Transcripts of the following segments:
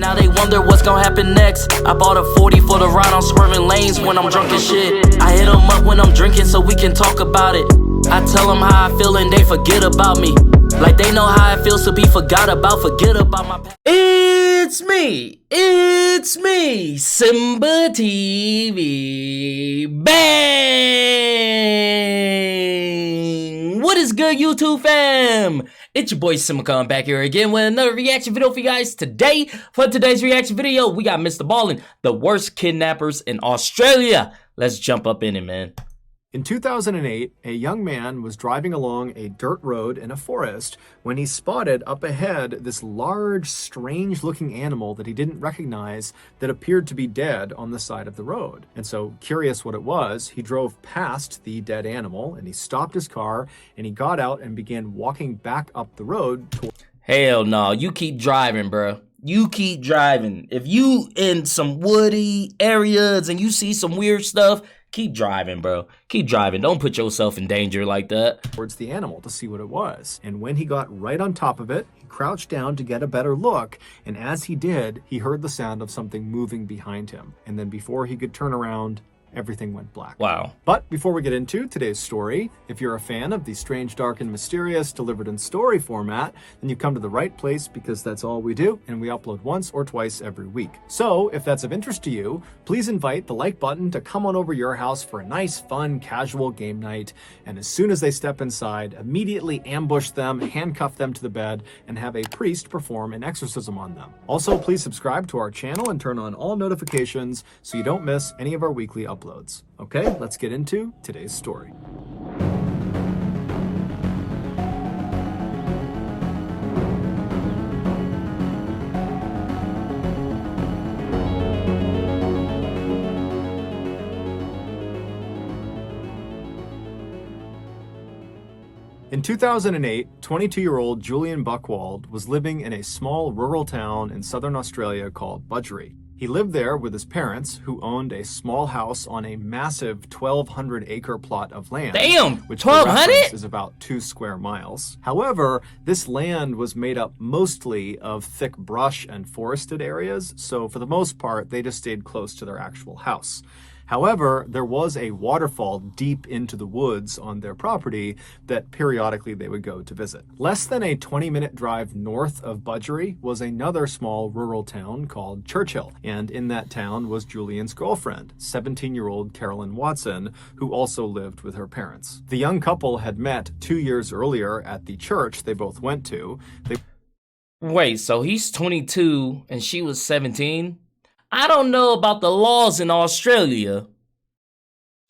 now they wonder what's gonna happen next. I bought a 40 for the ride, I'm swerving lanes when I'm drunk as shit. I hit them up when I'm drinking so we can talk about it. I tell them how I feel and they forget about me. Like they know how it feels to be forgot about, forget about my past. It's me, SimbaTv. Bang! What is good, YouTube fam? It's your boy Simba coming back here again with another reaction video for you guys today. For today's reaction video, we got Mr. Ballen, the worst kidnappers in Australia. Let's jump up in it, man. In 2008, a young man was driving along a dirt road in a forest when he spotted up ahead this large, strange-looking animal that he didn't recognize that appeared to be dead on the side of the road. And so, curious what it was, he drove past the dead animal and he stopped his car and he got out and began walking back up the road. Hell no, you keep driving, bro. You keep driving. If you in some woody areas and you see some weird stuff, keep driving, bro. Keep driving. Don't put yourself in danger like that. Towards the animal to see what it was. And when he got right on top of it, he crouched down to get a better look. And as he did, he heard the sound of something moving behind him. And then before he could turn around, everything went black. Wow. But before we get into today's story, if you're a fan of the strange, dark, and mysterious delivered in story format, then you've come to the right place because that's all we do, and we upload once or twice every week. So if that's of interest to you, please invite the like button to come on over your house for a nice, fun, casual game night. And as soon as they step inside, immediately ambush them, handcuff them to the bed, and have a priest perform an exorcism on them. Also, please subscribe to our channel and turn on all notifications so you don't miss any of our weekly uploads. Okay, let's get into today's story. In 2008, 22-year-old Julian Buchwald was living in a small rural town in southern Australia called Budgeree. He lived there with his parents, who owned a small house on a massive 1,200-acre plot of land. Damn, which 1,200 is about 2 square miles. However, this land was made up mostly of thick brush and forested areas, so for the most part, they just stayed close to their actual house. However, there was a waterfall deep into the woods on their property that periodically they would go to visit. Less than a 20-minute drive north of Budgeree was another small rural town called Churchill, and in that town was Julian's girlfriend, 17-year-old Carolyn Watson, who also lived with her parents. The young couple had met 2 years earlier at the church they both went to. Wait, so he's 22 and she was 17? I don't know about the laws in Australia.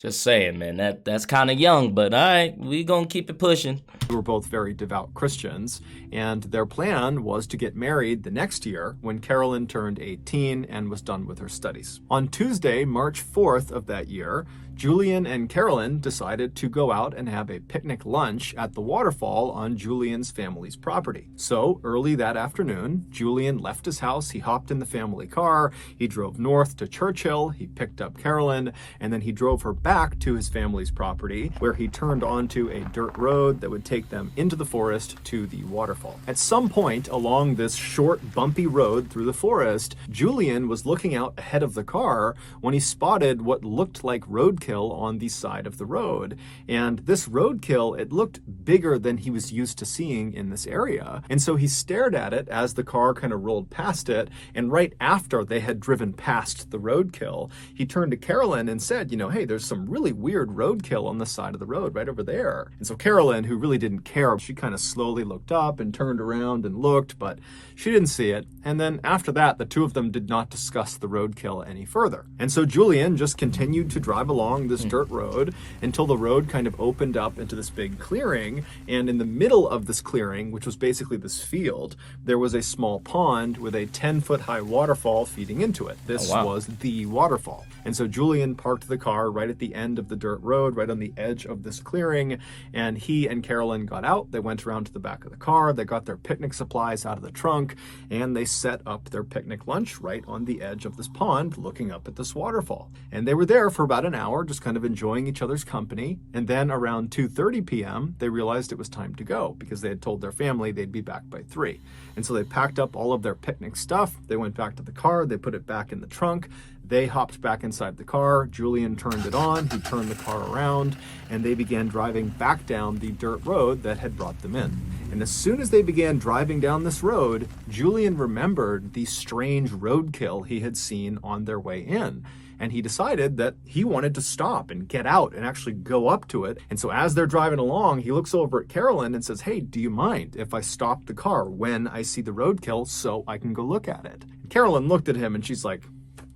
Just saying, man, that's kind of young, but all right, we gonna keep it pushing. They were both very devout Christians, and their plan was to get married the next year when Carolyn turned 18 and was done with her studies. On Tuesday, March 4th of that year, Julian and Carolyn decided to go out and have a picnic lunch at the waterfall on Julian's family's property. So early that afternoon, Julian left his house, he hopped in the family car, he drove north to Churchill, he picked up Carolyn, and then he drove her back to his family's property, where he turned onto a dirt road that would take them into the forest to the waterfall. At some point along this short, bumpy road through the forest, Julian was looking out ahead of the car when he spotted what looked like roadkill on the side of the road. And this roadkill, it looked bigger than he was used to seeing in this area. And so he stared at it as the car kind of rolled past it. And right after they had driven past the roadkill, he turned to Carolyn and said, you know, hey, there's some really weird roadkill on the side of the road right over there. And so Carolyn, who really didn't care, she kind of slowly looked up and turned around and looked, but she didn't see it. And then after that, the two of them did not discuss the roadkill any further. And so Julian just continued to drive along this dirt road until the road kind of opened up into this big clearing. And in the middle of this clearing, which was basically this field, there was a small pond with a 10-foot high waterfall feeding into it. This was the waterfall. And so Julian parked the car right at the end of the dirt road, right on the edge of this clearing, and he and Carolyn got out. They went around to the back of the car, they got their picnic supplies out of the trunk, and they set up their picnic lunch right on the edge of this pond, looking up at this waterfall. And they were there for about an hour hour, just kind of enjoying each other's company. And then around 2:30 p.m., they realized it was time to go because they had told their family they'd be back by 3. And so they packed up all of their picnic stuff. They went back to the car. They put it back in the trunk. They hopped back inside the car. Julian turned it on. He turned the car around, and they began driving back down the dirt road that had brought them in. And as soon as they began driving down this road, Julian remembered the strange roadkill he had seen on their way in. And he decided that he wanted to stop and get out and actually go up to it. And so as they're driving along, he looks over at Carolyn and says, "Hey, do you mind if I stop the car when I see the roadkill so I can go look at it?" And Carolyn looked at him and she's like,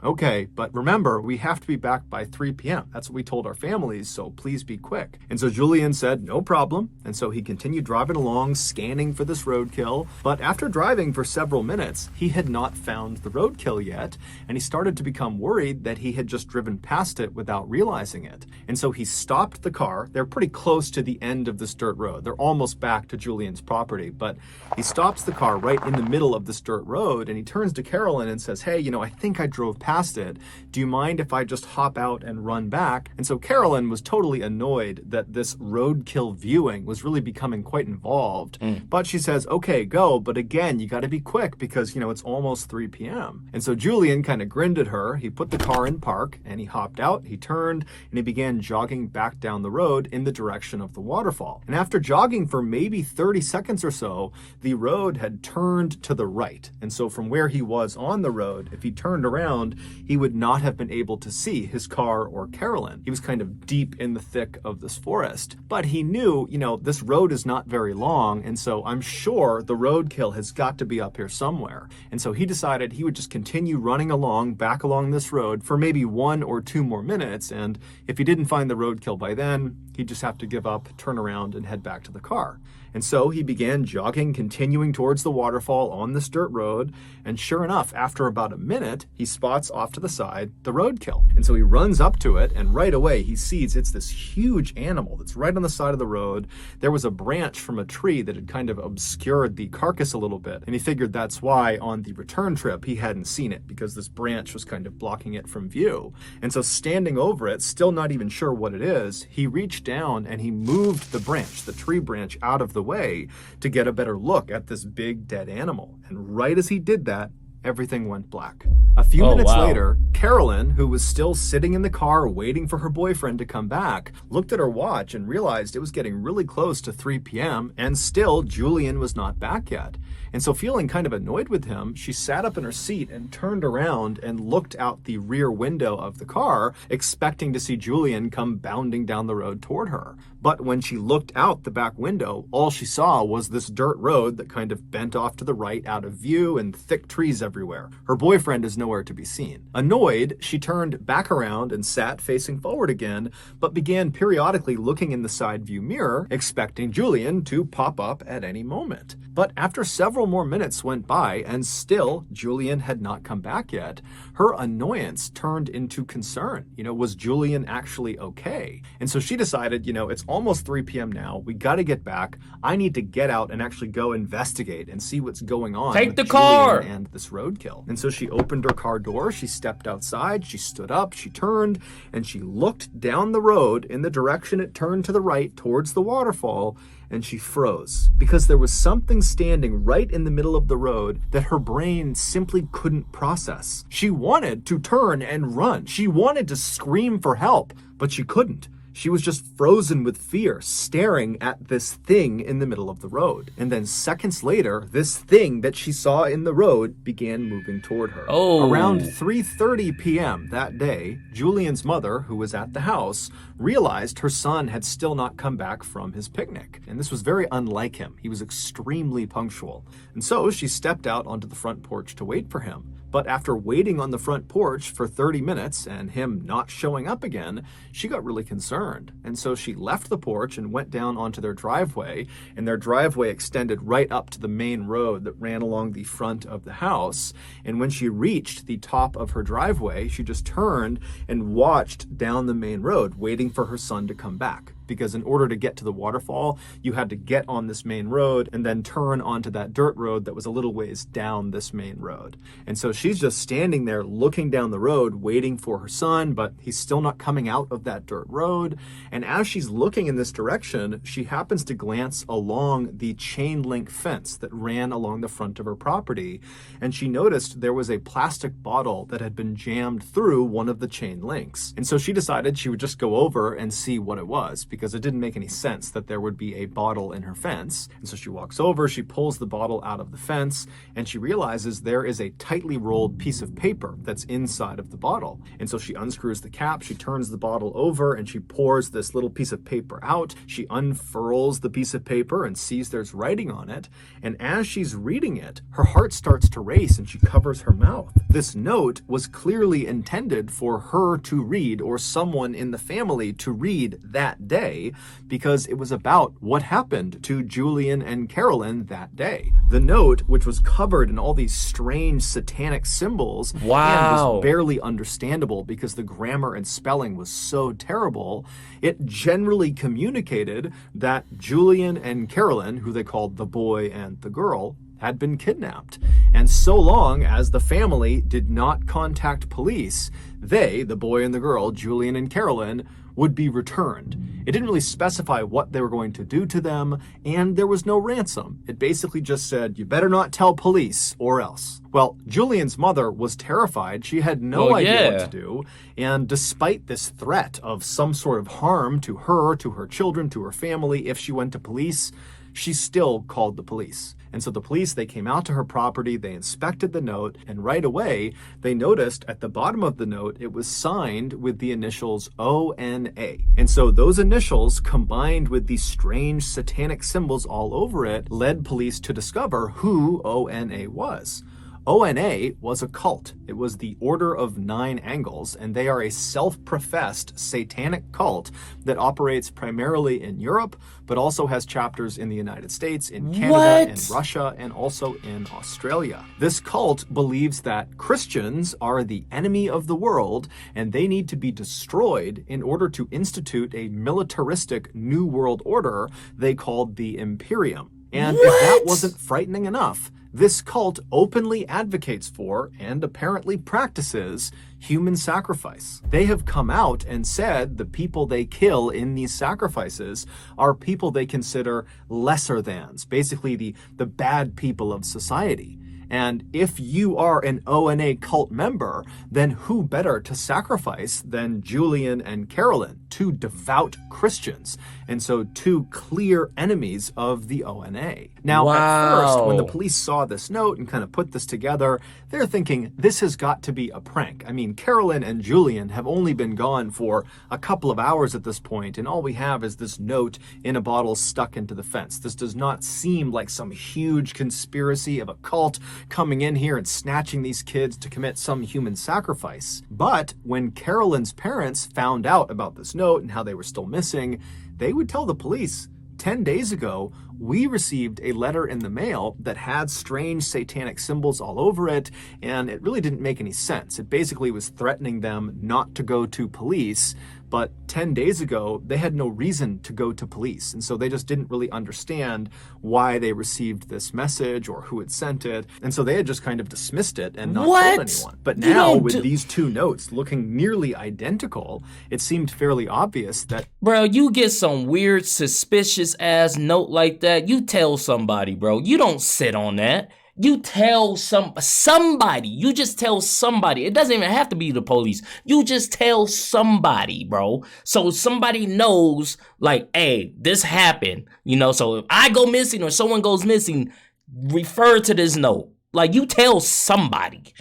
"Okay, but remember, we have to be back by 3 p.m. That's what we told our families, so please be quick." And so Julian said, "No problem." And so he continued driving along, scanning for this roadkill. But after driving for several minutes, he had not found the roadkill yet. And he started to become worried that he had just driven past it without realizing it. And so he stopped the car. They're pretty close to the end of this dirt road. They're almost back to Julian's property. But he stops the car right in the middle of this dirt road. And he turns to Carolyn and says, "Hey, I think I drove past it. Do you mind if I just hop out and run back?" And so Carolyn was totally annoyed that this roadkill viewing was really becoming quite involved. But she says, "Okay, go. But again, you got to be quick because, it's almost 3 p.m. And so Julian kind of grinned at her. He put the car in park and he hopped out, he turned, and he began jogging back down the road in the direction of the waterfall. And after jogging for maybe 30 seconds or so, the road had turned to the right. And so from where he was on the road, if he turned around, he would not have been able to see his car or Carolyn. He was kind of deep in the thick of this forest. But he knew, this road is not very long, and so I'm sure the roadkill has got to be up here somewhere. And so he decided he would just continue running back along this road for maybe 1 or 2 more minutes, and if he didn't find the roadkill by then, he'd just have to give up, turn around, and head back to the car. And so he began jogging, continuing towards the waterfall on this dirt road. And sure enough, after about a minute, he spots off to the side the roadkill. And so he runs up to it, and right away he sees it's this huge animal that's right on the side of the road. There was a branch from a tree that had kind of obscured the carcass a little bit. And he figured that's why on the return trip he hadn't seen it, because this branch was kind of blocking it from view. And so standing over it, still not even sure what it is, he reached down and he moved the branch, the tree branch, out of the way to get a better look at this big dead animal. And right as he did that, everything went black. A few minutes later, Carolyn, who was still sitting in the car waiting for her boyfriend to come back, looked at her watch and realized it was getting really close to 3 p.m. and still Julian was not back yet. And so feeling kind of annoyed with him, she sat up in her seat and turned around and looked out the rear window of the car, expecting to see Julian come bounding down the road toward her. But when she looked out the back window, all she saw was this dirt road that kind of bent off to the right out of view and thick trees everywhere. Her boyfriend is nowhere to be seen. Annoyed, she turned back around and sat facing forward again, but began periodically looking in the side view mirror, expecting Julian to pop up at any moment. But after several more minutes went by and still Julian had not come back yet, her annoyance turned into concern. Was Julian actually okay? And so she decided, it's almost 3 p.m. now. We got to get back. I need to get out and actually go investigate and see what's going on. Take the car! And this roadkill. And so she opened her car door. She stepped outside. She stood up. She turned and she looked down the road in the direction it turned to the right towards the waterfall. And she froze because there was something standing right in the middle of the road that her brain simply couldn't process. She wanted to turn and run. She wanted to scream for help, but she couldn't. She was just frozen with fear, staring at this thing in the middle of the road. And then seconds later, this thing that she saw in the road began moving toward her. Around 3:30 p.m. that day, Julian's mother, who was at the house, realized her son had still not come back from his picnic. And this was very unlike him. He was extremely punctual. And so she stepped out onto the front porch to wait for him. But after waiting on the front porch for 30 minutes and him not showing up again, she got really concerned. And so she left the porch and went down onto their driveway, and their driveway extended right up to the main road that ran along the front of the house. And when she reached the top of her driveway, she just turned and watched down the main road, waiting for her son to come back. because in order to get to the waterfall, you had to get on this main road and then turn onto that dirt road that was a little ways down this main road. And so she's just standing there looking down the road, waiting for her son, but he's still not coming out of that dirt road. And as she's looking in this direction, she happens to glance along the chain link fence that ran along the front of her property. And she noticed there was a plastic bottle that had been jammed through one of the chain links. And so she decided she would just go over and see what it was, because it didn't make any sense that there would be a bottle in her fence. And so she walks over, she pulls the bottle out of the fence, and she realizes there is a tightly rolled piece of paper that's inside of the bottle. And so she unscrews the cap, she turns the bottle over, and she pours this little piece of paper out. She unfurls the piece of paper and sees there's writing on it. And as she's reading it, her heart starts to race and she covers her mouth. This note was clearly intended for her to read, or someone in the family to read that day, because it was about what happened to Julian and Carolyn that day. The note, which was covered in all these strange satanic symbols, and was barely understandable because the grammar and spelling was so terrible, it generally communicated that Julian and Carolyn, who they called the boy and the girl, had been kidnapped. And so long as the family did not contact police, they, the boy and the girl, Julian and Carolyn, would be returned. It didn't really specify what they were going to do to them, and there was no ransom. It basically just said, you better not tell police or else. Well, Julian's mother was terrified. She had no idea what to do. And despite this threat of some sort of harm to her, to her children, to her family, if she went to police, she still called the police. And so the police, they came out to her property, they inspected the note, and right away, they noticed at the bottom of the note, it was signed with the initials ONA. And so those initials, combined with these strange satanic symbols all over it, led police to discover who ONA was. ONA was a cult. It was the Order of Nine Angles, and they are a self-professed satanic cult that operates primarily in Europe, but also has chapters in the United States, in Canada, in Russia, and also in Australia. This cult believes that Christians are the enemy of the world, and they need to be destroyed in order to institute a militaristic New World Order they called the Imperium. And if that wasn't frightening enough, this cult openly advocates for, and apparently practices, human sacrifice. They have come out and said the people they kill in these sacrifices are people they consider lesser thans, basically the bad people of society. And if you are an ONA cult member, then who better to sacrifice than Julian and Carolyn, two devout Christians, and so two clear enemies of the ONA. Now, at first, when the police saw this note and kind of put this together, they're thinking, this has got to be a prank. I mean, Carolyn and Julian have only been gone for a couple of hours at this point, and all we have is this note in a bottle stuck into the fence. This does not seem like some huge conspiracy of a cult coming in here and snatching these kids to commit some human sacrifice. But when Carolyn's parents found out about this note and how they were still missing, they would tell the police, 10 days ago, we received a letter in the mail that had strange satanic symbols all over it, and it really didn't make any sense. It basically was threatening them not to go to police, but 10 days ago, they had no reason to go to police, and so they just didn't really understand why they received this message or who had sent it, and so they had just kind of dismissed it and not told anyone. But now, with these two notes looking nearly identical, it seemed fairly obvious that... Bro, you get some weird, suspicious-ass note like that, you tell somebody, bro. You don't sit on that. You tell somebody. You just tell somebody. It doesn't even have to be the police. You just tell somebody, bro. So somebody knows, like, hey, this happened. You know, so if I go missing or someone goes missing, refer to this note. Like, you tell somebody.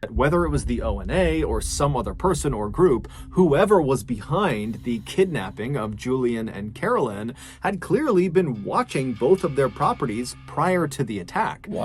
Whether it was the ONA or some other person or group, whoever was behind the kidnapping of Julian and Carolyn had clearly been watching both of their properties prior to the attack, which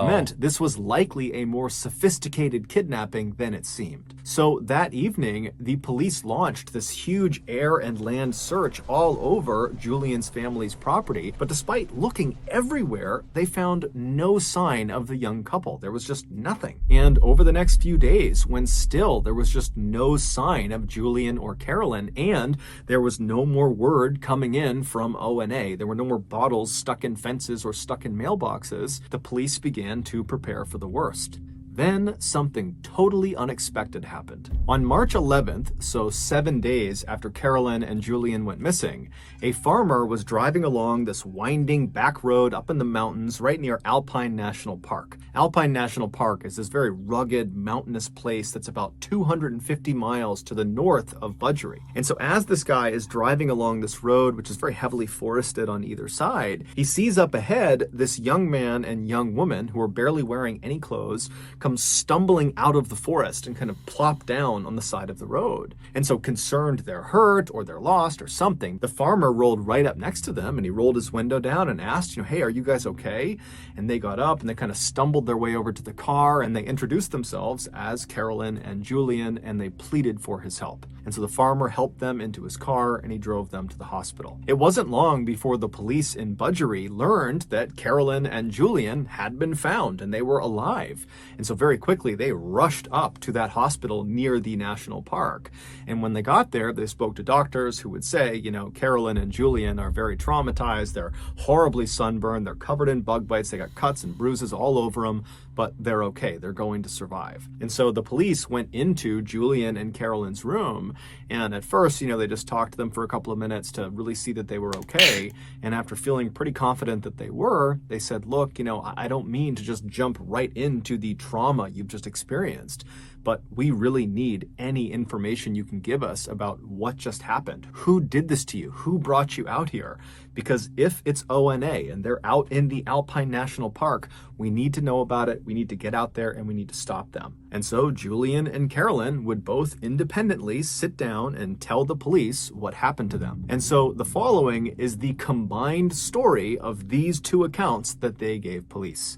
meant this was likely a more sophisticated kidnapping than it seemed. So that evening, the police launched this huge air and land search all over Julian's family's property, but despite looking everywhere, they found no sign of the young couple. There was just nothing. And over the next next few days when still there was just no sign of Julian or Carolyn, and there was no more word coming in from ONA. There were no more bottles stuck in fences or stuck in mailboxes. The police began to prepare for the worst. Then something totally unexpected happened. On March 11th, so 7 days after Carolyn and Julian went missing, a farmer was driving along this winding back road up in the mountains right near Alpine National Park. Alpine National Park is this very rugged, mountainous place that's about 250 miles to the north of Budgeree. And so as this guy is driving along this road, which is very heavily forested on either side, he sees up ahead this young man and young woman who are barely wearing any clothes come stumbling out of the forest and kind of plop down on the side of the road. And so concerned they're hurt or they're lost or something, the farmer rolled right up next to them and he rolled his window down and asked, hey, are you guys okay? And they got up and they kind of stumbled their way over to the car and they introduced themselves as Carolyn and Julian and they pleaded for his help. And so the farmer helped them into his car and he drove them to the hospital. It wasn't long before the police in Budgeree learned that Carolyn and Julian had been found and they were alive. And so very quickly they rushed up to that hospital near the national park. And when they got there, they spoke to doctors who would say, Carolyn and Julian are very traumatized. They're horribly sunburned. They're covered in bug bites. They got cuts and bruises all over them, but they're okay. They're going to survive. And so the police went into Julian and Carolyn's room. And at first, they just talked to them for a couple of minutes to really see that they were okay. And after feeling pretty confident that they were, they said, look, I don't mean to just jump right into the trauma you've just experienced, but we really need any information you can give us about what just happened. Who did this to you? Who brought you out here? Because if it's ONA and they're out in the Alpine National Park, we need to know about it. We need to get out there and we need to stop them. And so Julian and Carolyn would both independently sit down and tell the police what happened to them. And so the following is the combined story of these two accounts that they gave police.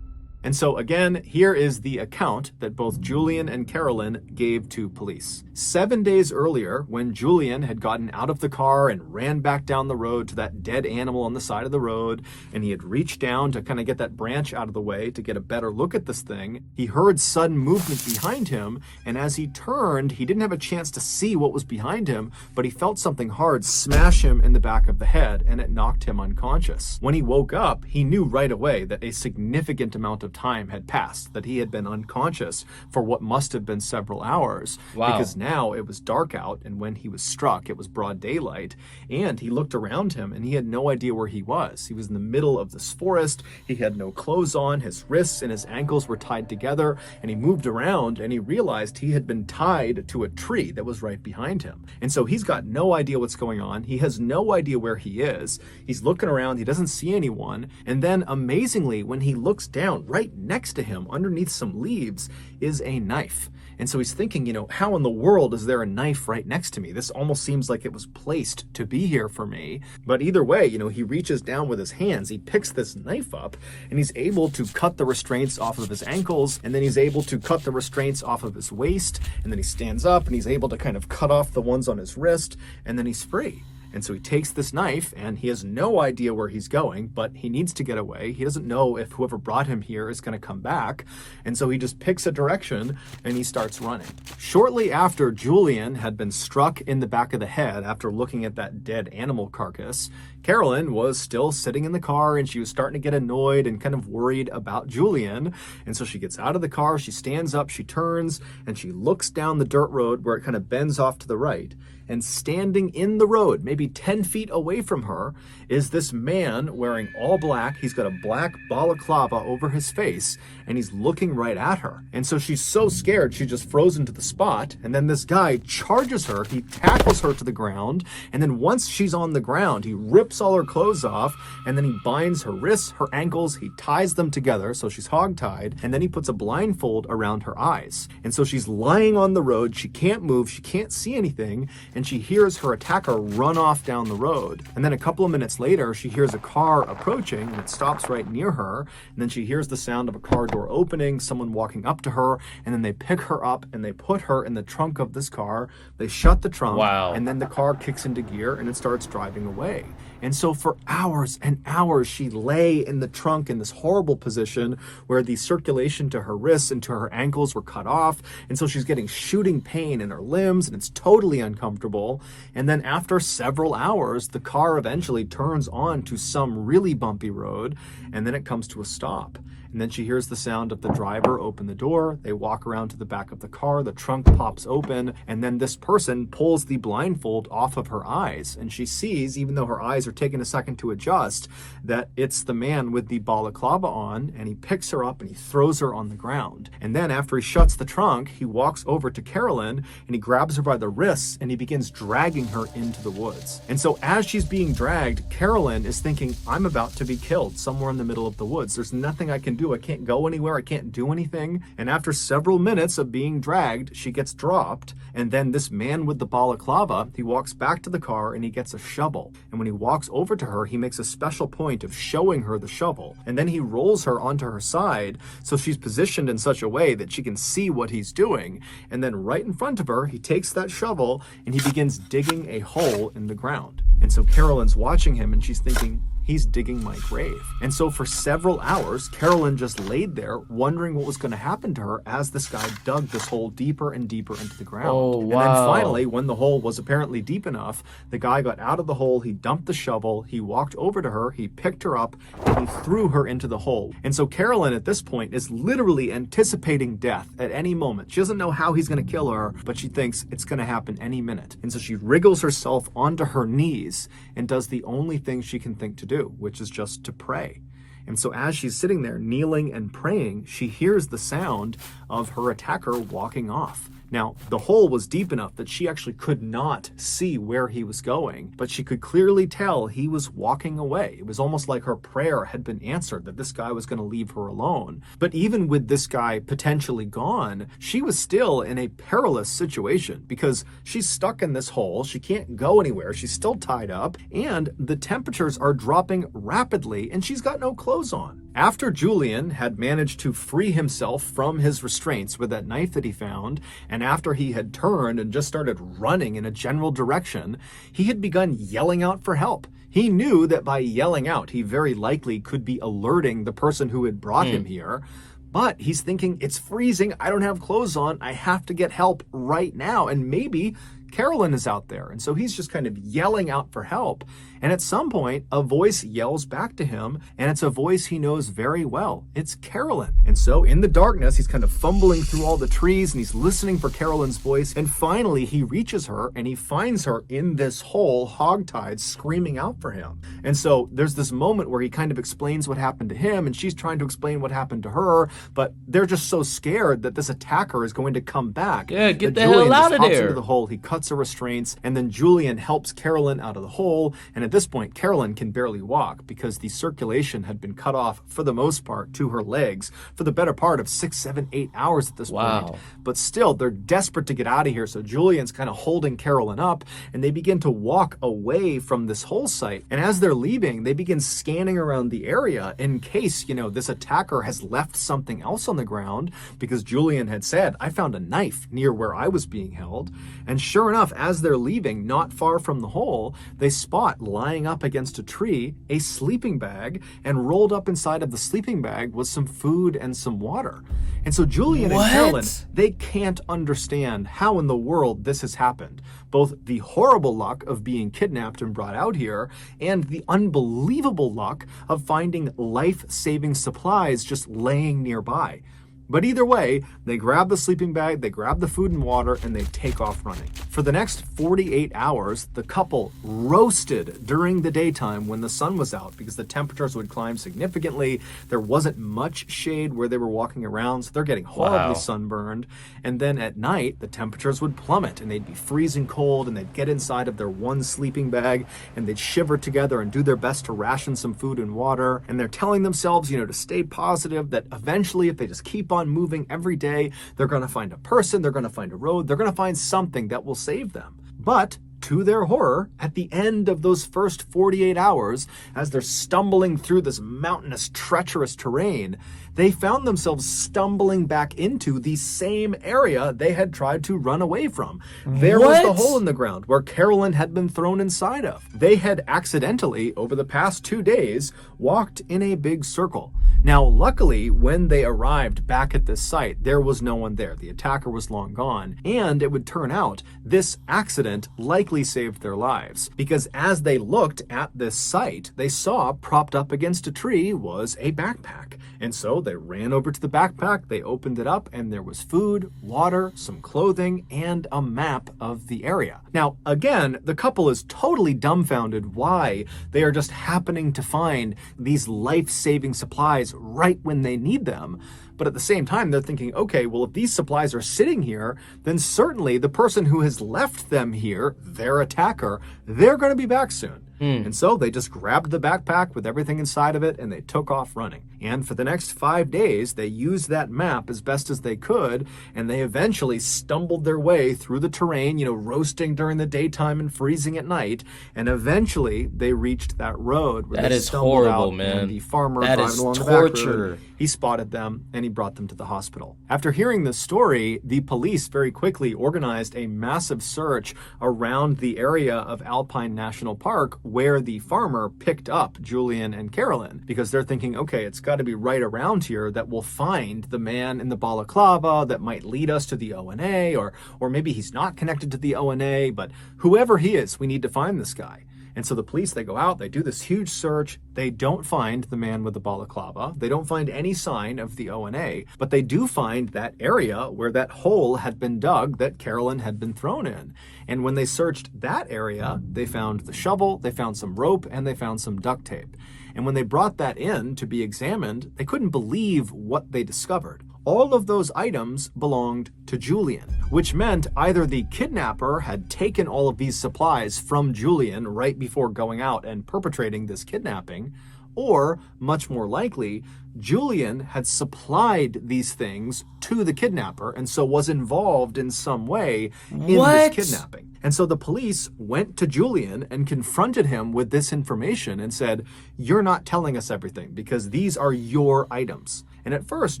And so again, here is the account that both Julian and Carolyn gave to police. 7 days earlier, when Julian had gotten out of the car and ran back down the road to that dead animal on the side of the road, and he had reached down to kind of get that branch out of the way to get a better look at this thing, he heard sudden movement behind him, and as he turned, he didn't have a chance to see what was behind him, but he felt something hard smash him in the back of the head, and it knocked him unconscious. When he woke up, he knew right away that a significant amount of time had passed, that he had been unconscious for what must have been several hours. Wow. Because now it was dark out, and when he was struck, it was broad daylight, and he looked around him and he had no idea where he was. He was in the middle of this forest. He had no clothes on. His wrists and his ankles were tied together, and he moved around and he realized he had been tied to a tree that was right behind him. And so he's got no idea what's going on. He has no idea where he is. He's looking around. He doesn't see anyone. And then amazingly, when he looks down, right next to him, underneath some leaves, is a knife. And so he's thinking, how in the world is there a knife right next to me? This almost seems like it was placed to be here for me. But either way, he reaches down with his hands, he picks this knife up, and he's able to cut the restraints off of his ankles, and then he's able to cut the restraints off of his waist, and then he stands up and he's able to kind of cut off the ones on his wrist, and then he's free. And so he takes this knife and he has no idea where he's going, but he needs to get away. He doesn't know if whoever brought him here is going to come back. And so he just picks a direction and he starts running. Shortly after Julian had been struck in the back of the head after looking at that dead animal carcass, Carolyn was still sitting in the car and she was starting to get annoyed and kind of worried about Julian. And so she gets out of the car, she stands up, she turns, and she looks down the dirt road where it kind of bends off to the right. And standing in the road, maybe 10 feet away from her, is this man wearing all black. He's got a black balaclava over his face, and he's looking right at her. And so she's so scared, she just frozen to the spot. And then this guy charges her, he tackles her to the ground, and then once she's on the ground, he rips all her clothes off, and then he binds her wrists, her ankles, he ties them together so she's hogtied, and then he puts a blindfold around her eyes. And so she's lying on the road, she can't move, she can't see anything, and she hears her attacker run off down the road. And then a couple of minutes later, she hears a car approaching, and it stops right near her, and then she hears the sound of a car door opening, someone walking up to her, and then they pick her up and they put her in the trunk of this car. They shut the trunk, Wow. and then the car kicks into gear and it starts driving away. And so for hours and hours, she lay in the trunk in this horrible position where the circulation to her wrists and to her ankles were cut off. And so she's getting shooting pain in her limbs, and it's totally uncomfortable. And then after several hours, the car eventually turns on to some really bumpy road, and then it comes to a stop. And then she hears the sound of the driver open the door. They walk around to the back of the car. The trunk pops open. And then this person pulls the blindfold off of her eyes. And she sees, even though her eyes are taking a second to adjust, that it's the man with the balaclava on. And he picks her up and he throws her on the ground. And then after he shuts the trunk, he walks over to Carolyn and he grabs her by the wrists and he begins dragging her into the woods. And so as she's being dragged, Carolyn is thinking, I'm about to be killed somewhere in the middle of the woods. There's nothing I can do. I can't go anywhere. I can't do anything. And after several minutes of being dragged, she gets dropped. And then this man with the balaclava, he walks back to the car and he gets a shovel. And when he walks over to her, he makes a special point of showing her the shovel. And then he rolls her onto her side so she's positioned in such a way that she can see what he's doing. And then right in front of her, he takes that shovel and he begins digging a hole in the ground. And so Carolyn's watching him and she's thinking, he's digging my grave. And so for several hours, Carolyn just laid there wondering what was going to happen to her as this guy dug this hole deeper and deeper into the ground. Oh, wow. And then finally, when the hole was apparently deep enough, the guy got out of the hole, he dumped the shovel, he walked over to her, he picked her up, and he threw her into the hole. And so Carolyn at this point is literally anticipating death at any moment. She doesn't know how he's going to kill her, but she thinks it's going to happen any minute. And so she wriggles herself onto her knees and does the only thing she can think to do, which is just to pray. And so as she's sitting there kneeling and praying, she hears the sound of her attacker walking off. Now, the hole was deep enough that she actually could not see where he was going, but she could clearly tell he was walking away. It was almost like her prayer had been answered, that this guy was going to leave her alone. But even with this guy potentially gone, she was still in a perilous situation because she's stuck in this hole. She can't go anywhere. She's still tied up, and the temperatures are dropping rapidly, and she's got no clothes on. After Julian had managed to free himself from his restraints with that knife that he found, and after he had turned and just started running in a general direction, he had begun yelling out for help. He knew that by yelling out, he very likely could be alerting the person who had brought him here. But he's thinking, it's freezing, I don't have clothes on, I have to get help right now. And maybe Carolyn is out there. And so he's just kind of yelling out for help. And at some point, a voice yells back to him, and it's a voice he knows very well. It's Carolyn. And so in the darkness, he's kind of fumbling through all the trees and he's listening for Carolyn's voice. And finally, he reaches her and he finds her in this hole, hogtied, screaming out for him. And so there's this moment where he kind of explains what happened to him, and she's trying to explain what happened to her, but they're just so scared that this attacker is going to come back. Yeah, get the Julian hell out just of hops there. into the hole, he cuts her restraints, and then Julian helps Carolyn out of the hole. And at this point, Carolyn can barely walk because the circulation had been cut off for the most part to her legs for the better part of 6, 7, 8 hours at this point. But still, they're desperate to get out of here. So Julian's kind of holding Carolyn up, and they begin to walk away from this hole site. And as they're leaving, they begin scanning around the area in case, this attacker has left something else on the ground, because Julian had said, I found a knife near where I was being held. And sure enough, as they're leaving, not far from the hole, they spot lying up against a tree a sleeping bag, and rolled up inside of the sleeping bag was some food and some water. And so Julian and Carolyn, they can't understand how in the world this has happened. Both the horrible luck of being kidnapped and brought out here, and the unbelievable luck of finding life-saving supplies just laying nearby. But either way, they grab the sleeping bag, they grab the food and water, and they take off running. For the next 48 hours, the couple roasted during the daytime when the sun was out because the temperatures would climb significantly. There wasn't much shade where they were walking around, so they're getting horribly sunburned. And then at night, the temperatures would plummet and they'd be freezing cold, and they'd get inside of their one sleeping bag and they'd shiver together and do their best to ration some food and water. And they're telling themselves, to stay positive, that eventually if they just keep on moving every day, they're going to find a person, they're going to find a road, they're going to find something that will save them. But to their horror, at the end of those first 48 hours, as they're stumbling through this mountainous, treacherous terrain, they found themselves stumbling back into the same area they had tried to run away from. There was the hole in the ground where Carolyn had been thrown inside of. They had accidentally, over the past 2 days, walked in a big circle. Now, luckily, when they arrived back at this site, there was no one there. The attacker was long gone. And it would turn out this accident likely saved their lives, because as they looked at this site, they saw propped up against a tree was a backpack. And so they ran over to the backpack, they opened it up, and there was food, water, some clothing, and a map of the area. Now, again, the couple is totally dumbfounded why they are just happening to find these life-saving supplies right when they need them. But at the same time, they're thinking, okay, well, if these supplies are sitting here, then certainly the person who has left them here, their attacker, they're going to be back soon. And so they just grabbed the backpack with everything inside of it and they took off running. And for the next 5 days, they used that map as best as they could, and they eventually stumbled their way through the terrain, roasting during the daytime and freezing at night. And eventually they reached that road where that they is stumbled horrible, out, man. and the farmer That driving is along the back torture. road, he spotted them and he brought them to the hospital. After hearing this story, the police very quickly organized a massive search around the area of Alpine National Park where the farmer picked up Julian and Carolyn, because they're thinking, okay, it's got to be right around here that we'll find the man in the balaclava that might lead us to the ONA, or maybe he's not connected to the ONA, but whoever he is, we need to find this guy. And so the police, they go out, they do this huge search. They don't find the man with the balaclava. They don't find any sign of the ONA, but they do find that area where that hole had been dug that Carolyn had been thrown in. And when they searched that area, they found the shovel, they found some rope, and they found some duct tape. And when they brought that in to be examined, they couldn't believe what they discovered. All of those items belonged to Julian, which meant either the kidnapper had taken all of these supplies from Julian right before going out and perpetrating this kidnapping, or, much more likely, Julian had supplied these things to the kidnapper and so was involved in some way in this kidnapping. And so the police went to Julian and confronted him with this information and said, you're not telling us everything because these are your items. And at first,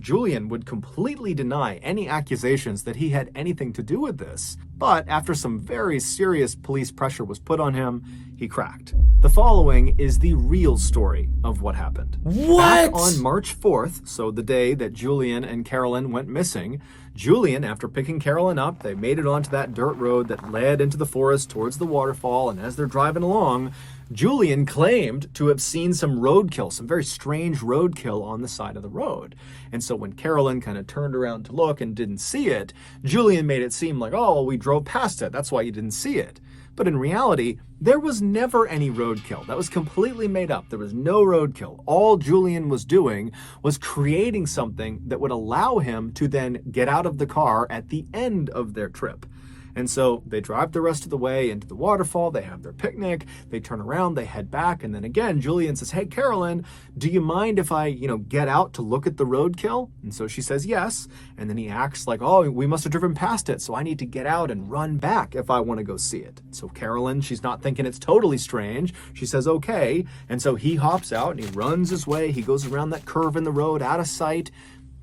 Julian would completely deny any accusations that he had anything to do with this. But after some very serious police pressure was put on him, he cracked. The following is the real story of what happened. Back on March 4th, so the day that Julian and Carolyn went missing, Julian, after picking Carolyn up, they made it onto that dirt road that led into the forest towards the waterfall, and as they're driving along, Julian claimed to have seen some roadkill, some very strange roadkill on the side of the road. And so when Carolyn kind of turned around to look and didn't see it, Julian made it seem like, oh, well, we drove past it, that's why you didn't see it. But in reality, there was never any roadkill. That was completely made up. There was no roadkill. All Julian was doing was creating something that would allow him to then get out of the car at the end of their trip. And so they drive the rest of the way into the waterfall, they have their picnic, they turn around, they head back, and then again, Julian says, hey, Carolyn, do you mind if I, get out to look at the roadkill? And so she says yes, and then he acts like, oh, we must have driven past it, so I need to get out and run back if I want to go see it. So Carolyn, she's not thinking it's totally strange, she says okay, and so he hops out and he runs his way, he goes around that curve in the road, out of sight.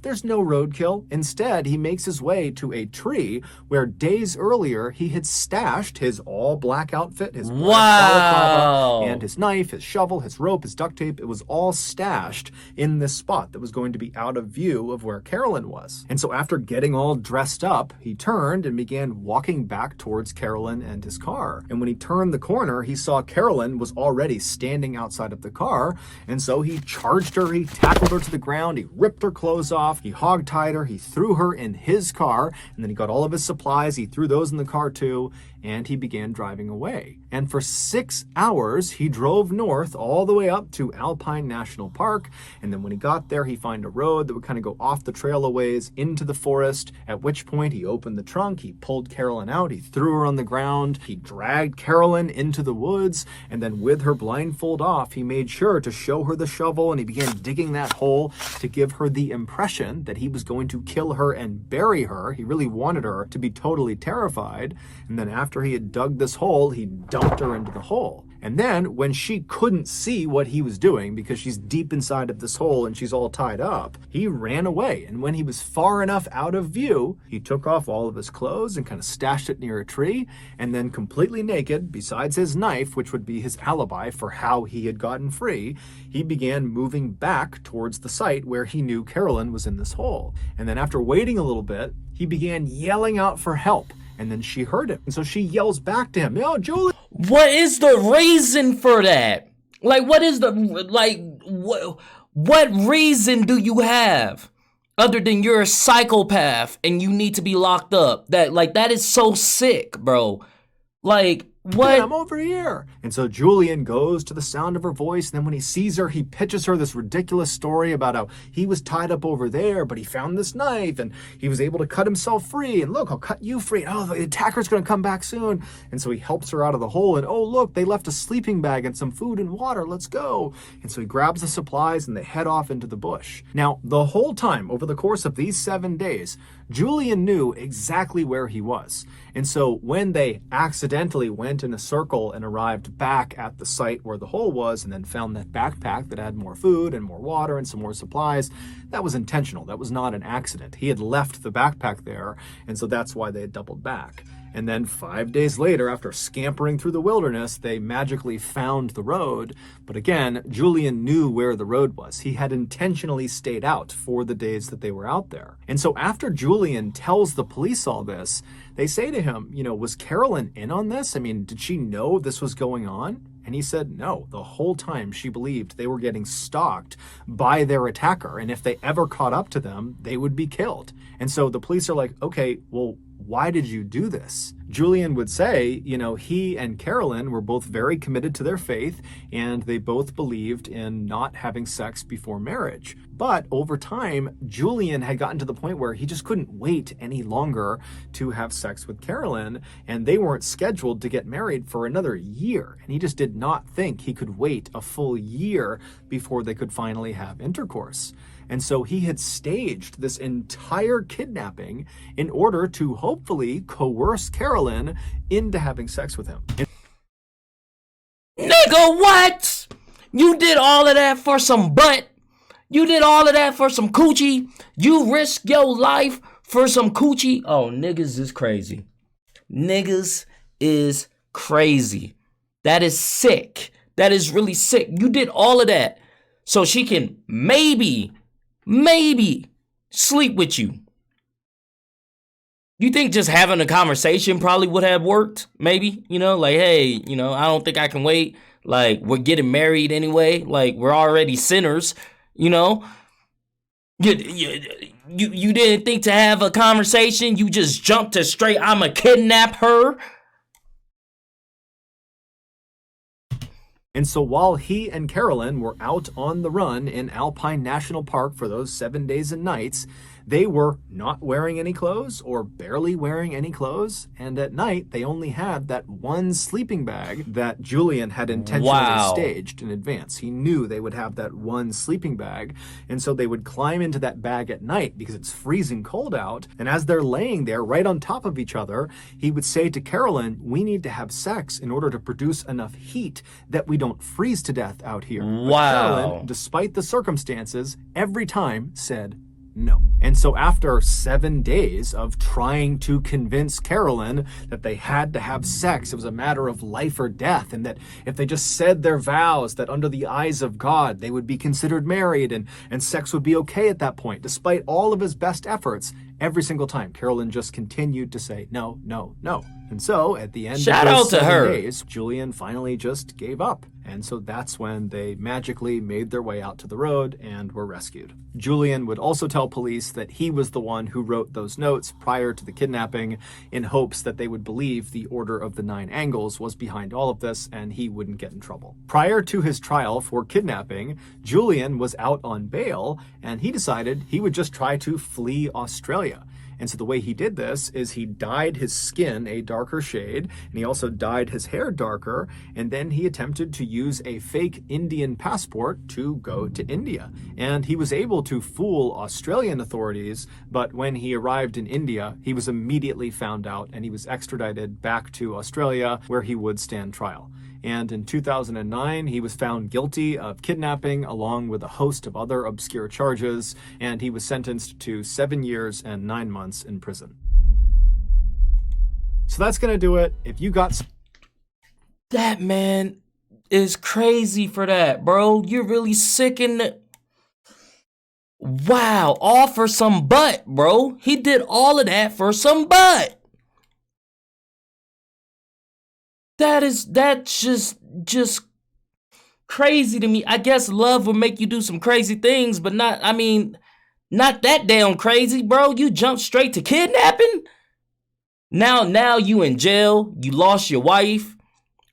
There's no roadkill. Instead, he makes his way to a tree where days earlier he had stashed his all-black outfit, his black balaclava, and his knife, his shovel, his rope, his duct tape. It was all stashed in this spot that was going to be out of view of where Carolyn was. And so after getting all dressed up, he turned and began walking back towards Carolyn and his car. And when he turned the corner, he saw Carolyn was already standing outside of the car. And so he charged her, he tackled her to the ground, he ripped her clothes off, he hog-tied her, he threw her in his car, and then he got all of his supplies, he threw those in the car too, and he began driving away. and for 6 hours he drove north all the way up to Alpine National Park, and then when he got there he found a road that would kind of go off the trail a ways into the forest, at which point he opened the trunk, he pulled Carolyn out, he threw her on the ground, he dragged Carolyn into the woods, and then with her blindfold off, he made sure to show her the shovel, and he began digging that hole to give her the impression that he was going to kill her and bury her. He really wanted her to be totally terrified. And then after he had dug this hole, he dumped her into the hole. And then when she couldn't see what he was doing because she's deep inside of this hole and she's all tied up, he ran away. And when he was far enough out of view, he took off all of his clothes and kind of stashed it near a tree. And then completely naked, besides his knife, which would be his alibi for how he had gotten free, he began moving back towards the site where he knew Carolyn was in this hole. And then after waiting a little bit, he began yelling out for help. And then she heard him. And so she yells back to him, "Yo, Julian." What is the reason for that? Like, what is the, like, what reason do you have other than you're a psychopath and you need to be locked up? That is so sick, bro. Like, what? I'm over here. And so Julian goes to the sound of her voice. And then when he sees her, he pitches her this ridiculous story about how he was tied up over there, but he found this knife and he was able to cut himself free. And look, I'll cut you free. Oh, the attacker's going to come back soon. And so he helps her out of the hole. And oh, look, they left a sleeping bag and some food and water. Let's go. And so he grabs the supplies and they head off into the bush. Now, the whole time over the course of these 7 days, Julian knew exactly where he was. And so when they accidentally went in a circle and arrived back at the site where the hole was and then found that backpack that had more food and more water and some more supplies, that was intentional. That was not an accident. He had left the backpack there, and so that's why they had doubled back. And then 5 days later, after scampering through the wilderness, they magically found the road. But again, Julian knew where the road was. He had intentionally stayed out for the days that they were out there. And so after Julian tells the police all this, they say to him, you know, was Carolyn in on this? I mean, did she know this was going on? And he said no. The whole time she believed they were getting stalked by their attacker. And if they ever caught up to them, they would be killed. And so the police are like, okay, well, why did you do this? Julian would say, you know, he and Carolyn were both very committed to their faith and they both believed in not having sex before marriage. But over time, Julian had gotten to the point where he just couldn't wait any longer to have sex with Carolyn, and they weren't scheduled to get married for another year. And he just did not think he could wait a full year before they could finally have intercourse. And so he had staged this entire kidnapping in order to hopefully coerce Carolyn into having sex with him. Nigga, what? You did all of that for some butt? You did all of that for some coochie? You risked your life for some coochie? Oh, niggas is crazy. Niggas is crazy. That is sick. That is really sick. You did all of that so she can maybe sleep with you. You think just having a conversation probably would have worked? Maybe, you know, like, hey, you know, I don't think I can wait. Like, we're getting married anyway. Like, we're already sinners, you know. You didn't think to have a conversation. You just jumped to straight, I'ma kidnap her. And so while he and Carolyn were out on the run in Alpine National Park for those 7 days and nights, they were not wearing any clothes or barely wearing any clothes. And at night, they only had that one sleeping bag that Julian had intentionally staged in advance. He knew they would have that one sleeping bag. And so they would climb into that bag at night because it's freezing cold out. And as they're laying there right on top of each other, he would say to Carolyn, we need to have sex in order to produce enough heat that we don't freeze to death out here. Wow. But Carolyn, despite the circumstances, every time said no. And so after 7 days of trying to convince Carolyn that they had to have sex, it was a matter of life or death, and that if they just said their vows, that under the eyes of God, they would be considered married and sex would be okay at that point, despite all of his best efforts, every single time, Carolyn just continued to say no, no, no. And so, at the end Shout of out those to 7 her. days, Julian finally just gave up. And so that's when they magically made their way out to the road and were rescued. Julian would also tell police that he was the one who wrote those notes prior to the kidnapping in hopes that they would believe the Order of the Nine Angles was behind all of this and he wouldn't get in trouble. Prior to his trial for kidnapping, Julian was out on bail and he decided he would just try to flee Australia. And so the way he did this is he dyed his skin a darker shade, and he also dyed his hair darker, and then he attempted to use a fake Indian passport to go to India. And he was able to fool Australian authorities, but when he arrived in India, he was immediately found out and he was extradited back to Australia where he would stand trial. And in 2009, he was found guilty of kidnapping along with a host of other obscure charges, and he was sentenced to 7 years and 9 months in prison. So that's gonna do it. If you got... That man is crazy for that, bro. You're really sick in the... Wow, all for some butt, bro. He did all of that for some butt. That's just crazy to me. I guess love will make you do some crazy things, but not that damn crazy, bro. You jumped straight to kidnapping? Now you in jail. You lost your wife,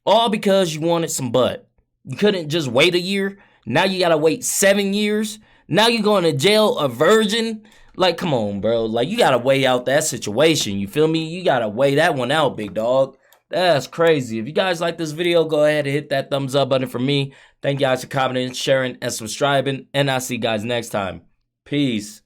all because you wanted some butt. You couldn't just wait a year. Now you gotta wait 7 years. Now you're going to jail a virgin. Like, come on, bro. Like, you gotta weigh out that situation. You feel me? You gotta weigh that one out, big dog. That's crazy. If you guys like this video, go ahead and hit that thumbs up button for me. Thank you guys for commenting, sharing, and subscribing. And I'll see you guys next time. Peace.